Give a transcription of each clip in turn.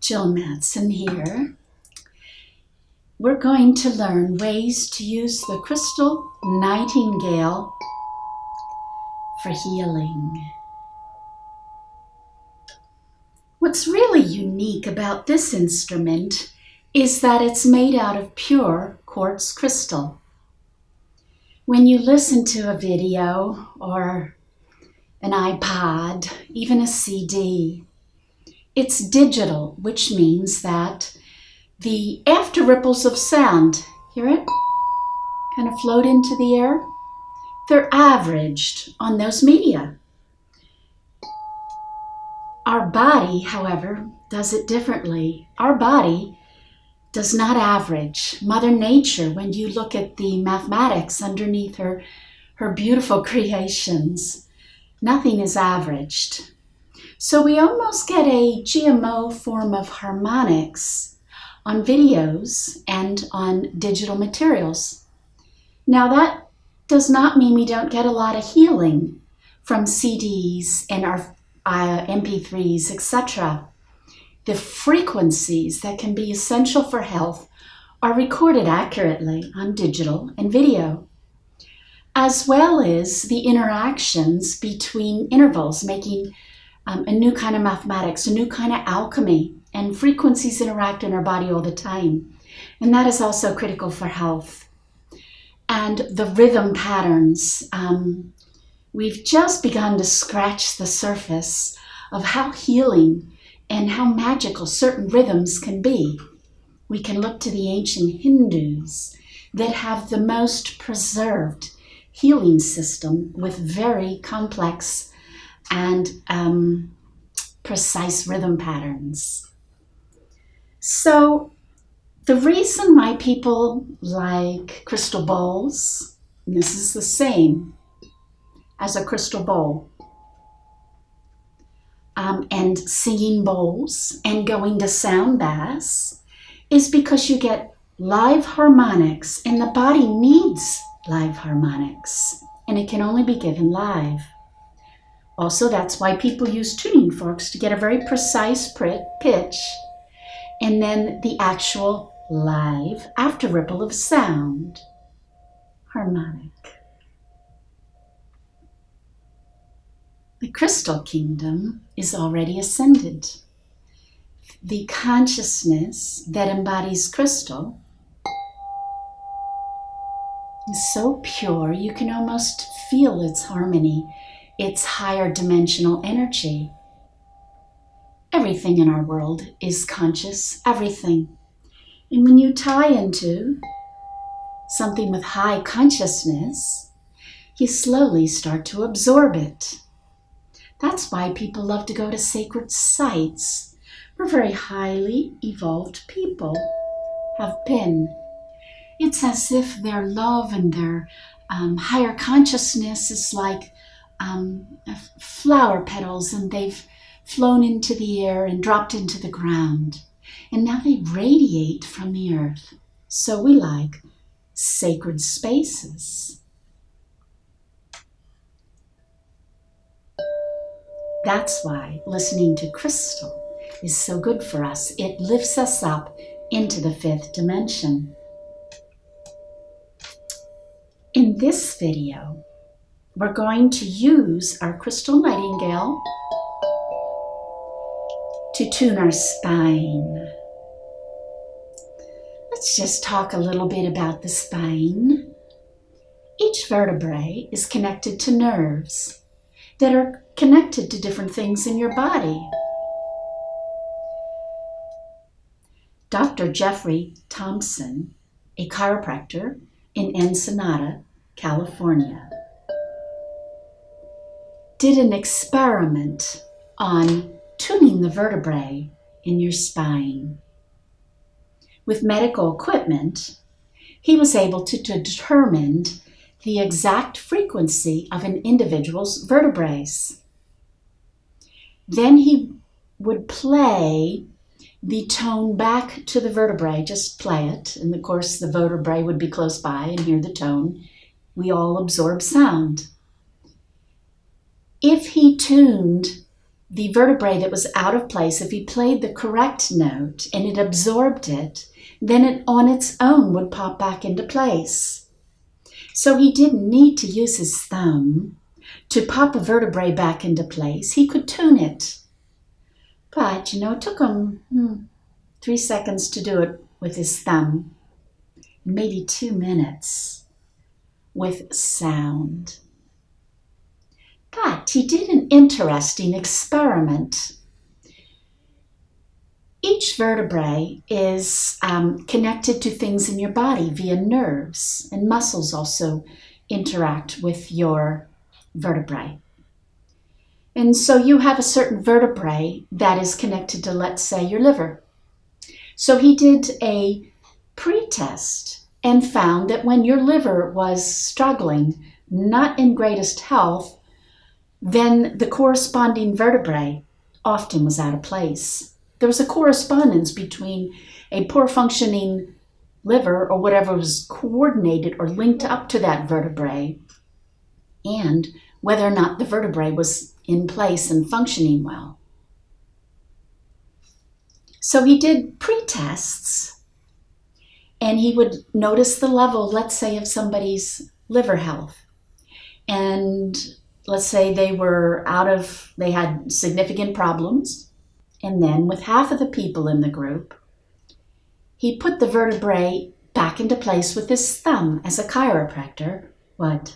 Jill Mattson here. We're going to learn ways to use the crystal nightingale for healing. What's really unique about this instrument is that it's made out of pure quartz crystal. When you listen to a video or an iPod, even a CD, it's digital, which means that the after ripples of sound, hear it? Kind of float into the air. They're averaged on those media. Our body, however, does it differently. Our body does not average. Mother Nature, when you look at the mathematics underneath her beautiful creations, nothing is averaged. So we almost get a GMO form of harmonics on videos and on digital materials. Now that does not mean we don't get a lot of healing from CDs and our MP3s, etc. The frequencies that can be essential for health are recorded accurately on digital and video, as well as the interactions between intervals, making a new kind of mathematics, a new kind of alchemy, and frequencies interact in our body all the time. And that is also critical for health. And the rhythm patterns, we've just begun to scratch the surface of how healing and how magical certain rhythms can be. We can look to the ancient Hindus that have the most preserved healing system with very complex and precise rhythm patterns. So the reason why people like crystal bowls, and this is the same as a crystal bowl, and singing bowls and going to sound baths, is because you get live harmonics, and the body needs live harmonics, and it can only be given live. Also, that's why people use tuning forks to get a very precise pitch, and then the actual live after ripple of sound, harmonic. The crystal kingdom is already ascended. The consciousness that embodies crystal is so pure you can almost feel its harmony, its higher dimensional energy. Everything in our world is conscious, everything. And when you tie into something with high consciousness, you slowly start to absorb it. That's why people love to go to sacred sites where very highly evolved people have been. It's as if their love and their higher consciousness is like flower petals, and they've flown into the air and dropped into the ground. And now they radiate from the earth. So we like sacred spaces. That's why listening to crystal is so good for us. It lifts us up into the fifth dimension. In this video, we're going to use our crystal nightingale to tune our spine. Let's just talk a little bit about the spine. Each vertebrae is connected to nerves that are connected to different things in your body. Dr. Jeffrey Thompson, a chiropractor in Ensenada, California, did an experiment on tuning the vertebrae in your spine. With medical equipment, he was able to determine the exact frequency of an individual's vertebrae. Then he would play the tone back to the vertebrae, just play it, and of course the vertebrae would be close by and hear the tone. We all absorb sound. If he tuned the vertebrae that was out of place, if he played the correct note and it absorbed it, then it on its own would pop back into place. So he didn't need to use his thumb to pop a vertebrae back into place. He could tune it. But, it took him 3 seconds to do it with his thumb, maybe 2 minutes with sound. But he did an interesting experiment. Each vertebrae is connected to things in your body via nerves, and muscles also interact with your vertebrae. And so you have a certain vertebrae that is connected to, let's say, your liver. So he did a pre-test and found that when your liver was struggling, not in greatest health, then the corresponding vertebrae often was out of place. There was a correspondence between a poor functioning liver or whatever was coordinated or linked up to that vertebrae and whether or not the vertebrae was in place and functioning well. So he did pre-tests, and he would notice the level, let's say, of somebody's liver health. And let's say they had significant problems. And then with half of the people in the group, he put the vertebrae back into place with his thumb, as a chiropractor would.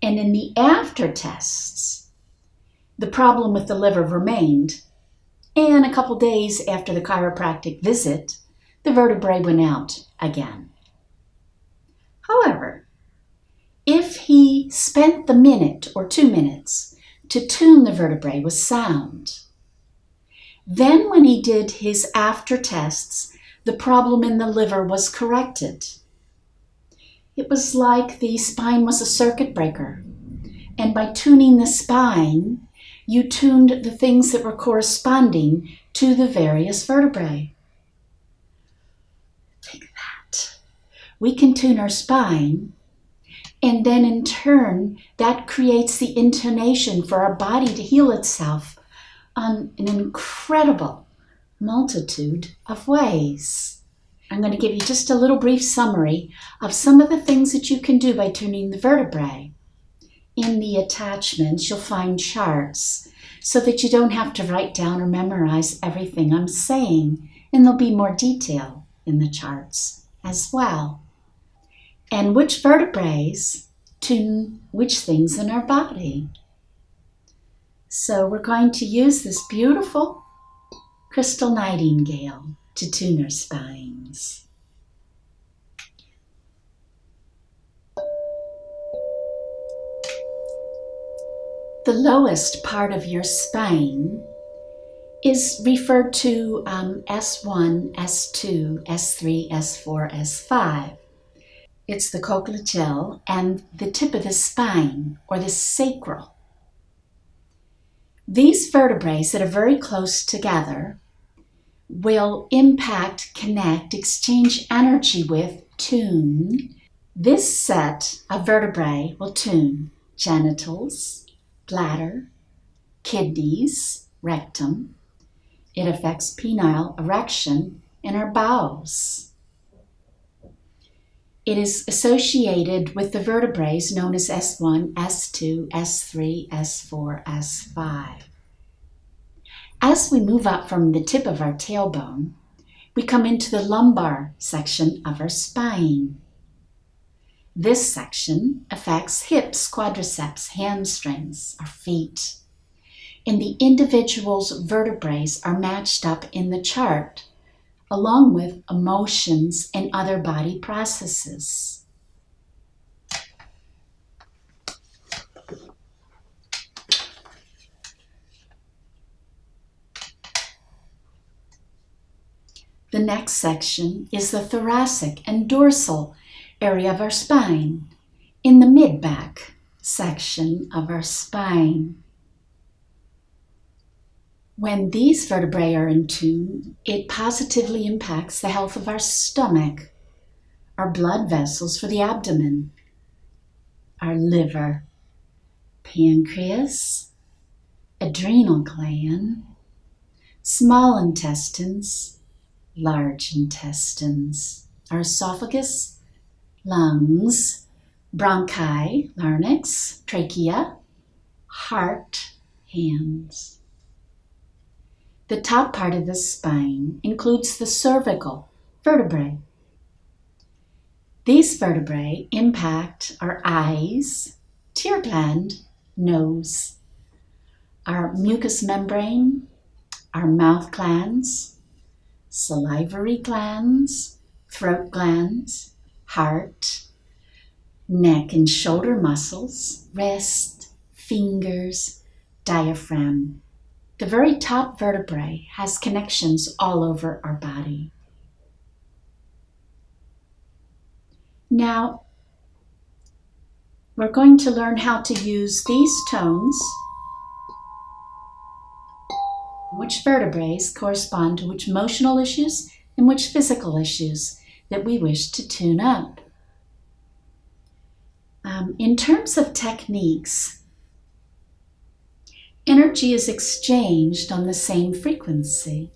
And in the after tests, the problem with the liver remained. And a couple days after the chiropractic visit, the vertebrae went out again. However, if he spent the minute or 2 minutes to tune the vertebrae with sound, then when he did his after tests, the problem in the liver was corrected. It was like the spine was a circuit breaker. And by tuning the spine, you tuned the things that were corresponding to the various vertebrae. Take that. We can tune our spine, and then in turn, that creates the intonation for our body to heal itself on an incredible multitude of ways. I'm going to give you just a little brief summary of some of the things that you can do by tuning the vertebrae. In the attachments, you'll find charts so that you don't have to write down or memorize everything I'm saying, and there'll be more detail in the charts as well. And which vertebrae tune which things in our body. So we're going to use this beautiful crystal nightingale to tune our spines. The lowest part of your spine is referred to S1, S2, S3, S4, S5. It's the cochlear and the tip of the spine, or the sacral. These vertebrae that are very close together will impact, connect, exchange energy with, tune. This set of vertebrae will tune genitals, bladder, kidneys, rectum. It affects penile erection and our bowels. It is associated with the vertebrae known as S1, S2, S3, S4, S5. As we move up from the tip of our tailbone, we come into the lumbar section of our spine. This section affects hips, quadriceps, hamstrings, our feet. And the individual's vertebrae are matched up in the chart, along with emotions and other body processes. The next section is the thoracic and dorsal area of our spine, in the mid-back section of our spine. When these vertebrae are in tune, it positively impacts the health of our stomach, our blood vessels for the abdomen, our liver, pancreas, adrenal gland, small intestines, large intestines, our esophagus, lungs, bronchi, larynx, trachea, heart, hands. The top part of the spine includes the cervical vertebrae. These vertebrae impact our eyes, tear gland, nose, our mucous membrane, our mouth glands, salivary glands, throat glands, heart, neck and shoulder muscles, wrist, fingers, diaphragm. The very top vertebrae has connections all over our body. Now, we're going to learn how to use these tones, which vertebrae correspond to which emotional issues and which physical issues that we wish to tune up. In terms of techniques, energy is exchanged on the same frequency.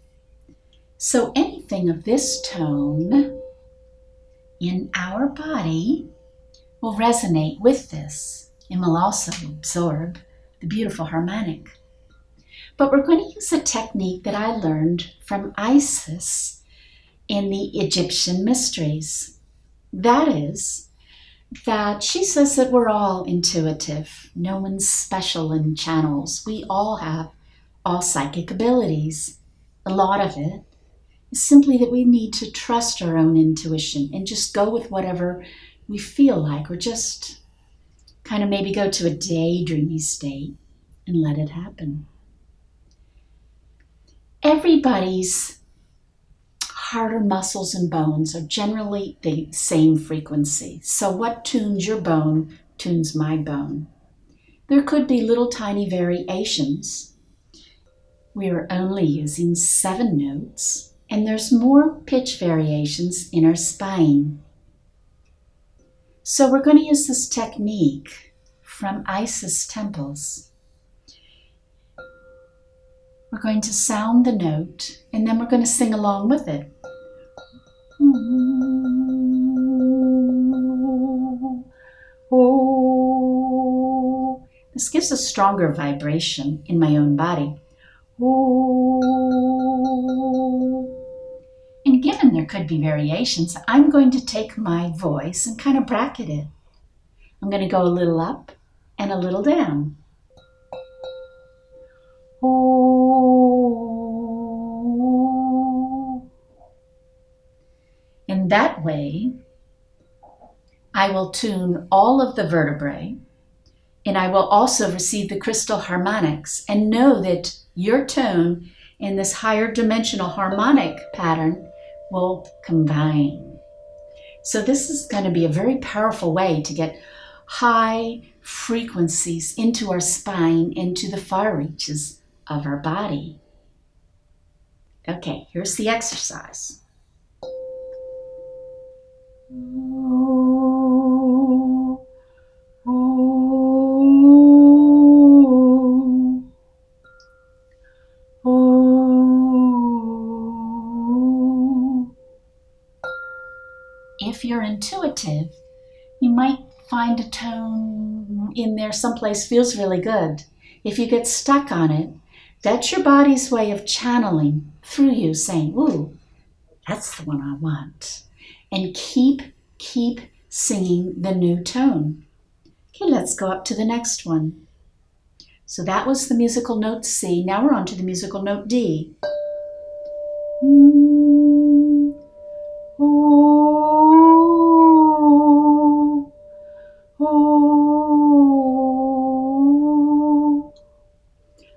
So anything of this tone in our body will resonate with this and will also absorb the beautiful harmonic. But we're going to use a technique that I learned from Isis in the Egyptian mysteries. That is, that she says that we're all intuitive. No one's special in channels. We all have all psychic abilities. A lot of it is simply that we need to trust our own intuition and just go with whatever we feel like, or just kind of maybe go to a daydreamy state and let it happen. Everybody's heart or muscles and bones are generally the same frequency. So what tunes your bone tunes my bone. There could be little tiny variations. We are only using 7 notes, and there's more pitch variations in our spine. So we're going to use this technique from Isis temples. We're going to sound the note, and then we're going to sing along with it. This gives a stronger vibration in my own body. And given there could be variations, I'm going to take my voice and kind of bracket it. I'm going to go a little up and a little down. In that way, I will tune all of the vertebrae, and I will also receive the crystal harmonics and know that your tone and this higher dimensional harmonic pattern will combine. So this is going to be a very powerful way to get high frequencies into our spine, into the far reaches of our body. Okay, here's the exercise. If you're intuitive, you might find a tone in there someplace feels really good. If you get stuck on it, that's your body's way of channeling through you, saying, ooh, that's the one I want. And keep singing the new tone. Okay, let's go up to the next one. So that was the musical note C. Now we're on to the musical note D.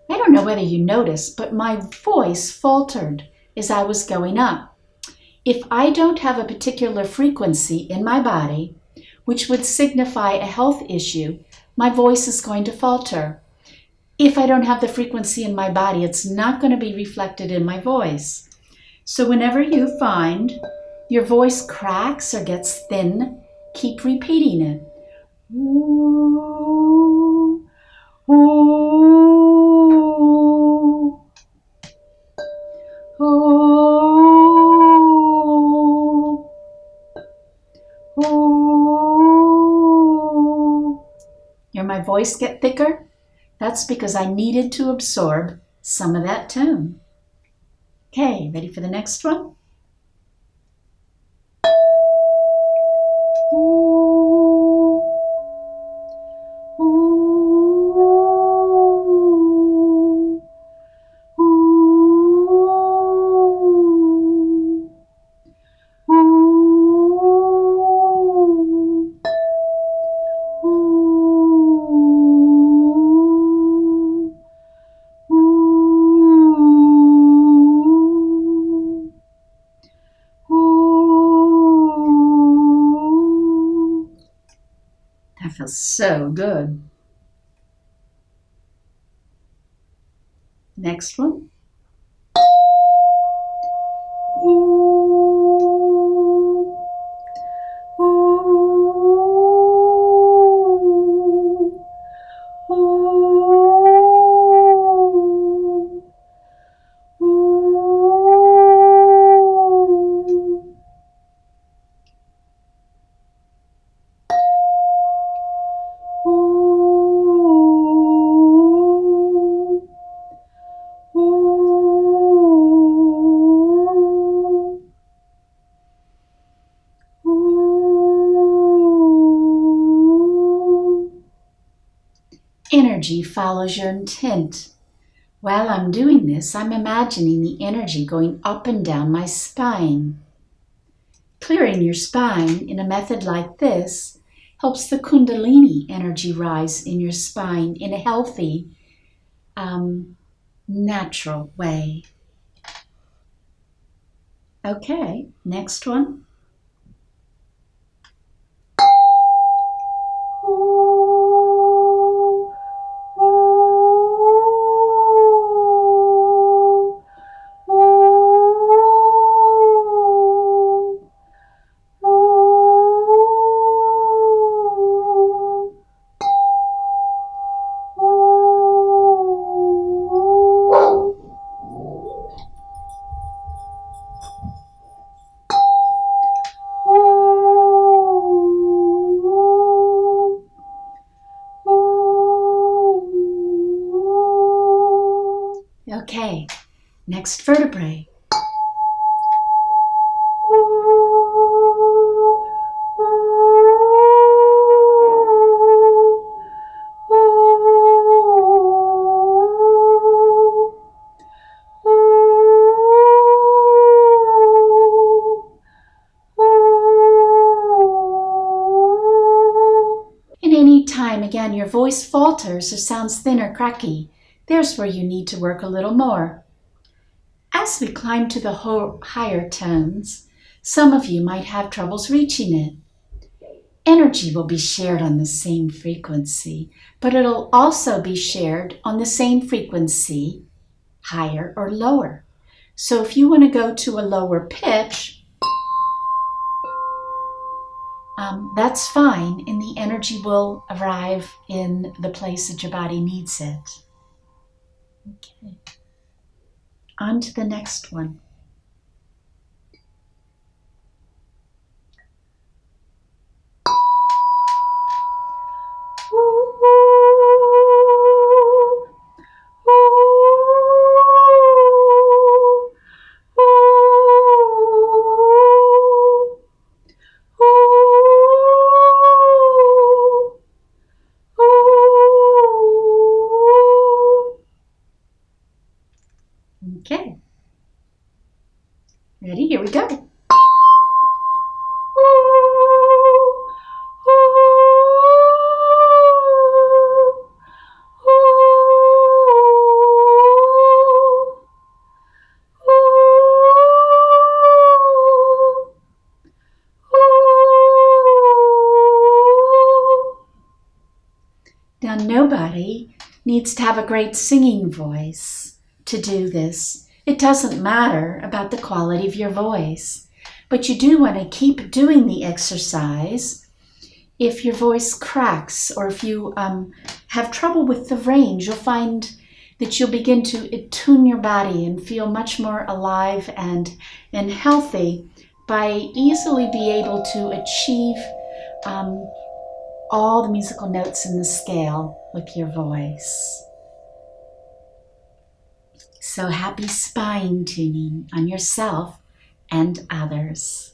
I don't know whether you noticed, but my voice faltered as I was going up. If I don't have a particular frequency in my body, which would signify a health issue, my voice is going to falter. If I don't have the frequency in my body, it's not going to be reflected in my voice. So whenever you find your voice cracks or gets thin, keep repeating it. Ooh, ooh. voice get thicker? That's because I needed to absorb some of that tone. Okay, ready for the next one? That feels so good. Next one. Energy follows your intent. While I'm doing this, I'm imagining the energy going up and down my spine. Clearing your spine in a method like this helps the Kundalini energy rise in your spine in a healthy, natural way. Okay, next one. Okay, next vertebrae. And any time, again, your voice falters or sounds thin or cracky, there's where you need to work a little more. As we climb to the higher tones, some of you might have troubles reaching it. Energy will be shared on the same frequency, but it'll also be shared on the same frequency, higher or lower. So if you want to go to a lower pitch, that's fine, and the energy will arrive in the place that your body needs it. Okay. On to the next one. Okay. Ready? Here we go. Now, nobody needs to have a great singing voice to do this. It doesn't matter about the quality of your voice, but you do want to keep doing the exercise. If your voice cracks or if you have trouble with the range, you'll find that you'll begin to attune your body and feel much more alive and healthy by easily be able to achieve all the musical notes in the scale with your voice. So happy spine tuning on yourself and others.